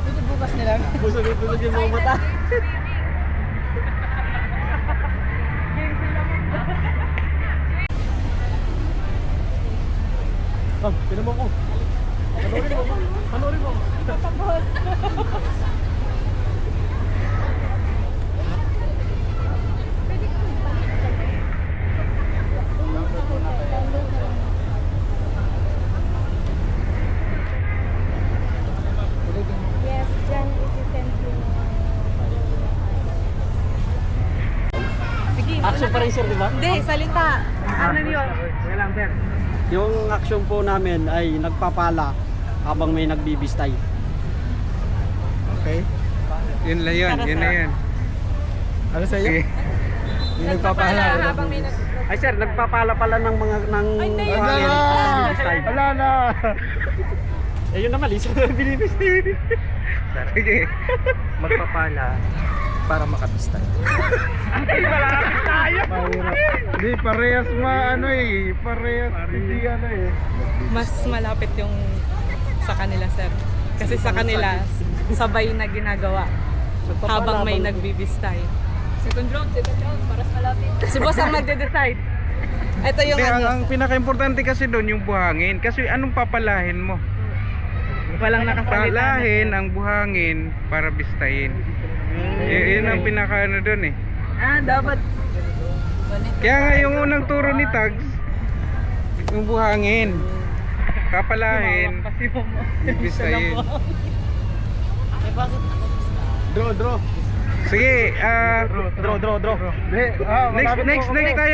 Ito bukas nila. Busog yung mga mata. Oh, tinan mo ko. Panoorin mo. Panoorin mo. Tapos. Yes, dyan iti-send you. Sige. Action pa rin sir, di ba? Hindi, salita. Ano yun? Wala lang, sir. Yung action po namin ay nagpapala habang may nagbibistay. Okay. Yun lang yun, Para yun sa- na yun. Ano sa iyo? Sige. Yung nagpapala. Habang may nag... Ay sir, nagpapala pala ng mga Ay, hindi. buhangin. Nagbibistay. Wala na. Eh yun naman, isa na binibistay. Sige. Magpapala para makabistay. Mahirap. Hindi, parehas parehas hindi ano eh. Mas malapit yung sa kanila, sir. Kasi sa kanila, sabay na ginagawa. Habang may nagbibistay. Second round, para malapit. Si boss ang magde-decide. Ito yung Hindi, ano. ang pinaka-importante kasi doon yung buhangin. Kasi anong papalahin mo? Walang nakasalita. Palahin ang buhangin para bistayin. Yun ang pinaka ano doon eh. Dapat. Kaya nga yung unang turo ni Tags, yung buhangin. Kapalahin, bistayin. Draw. Sige, Draw. next tayo.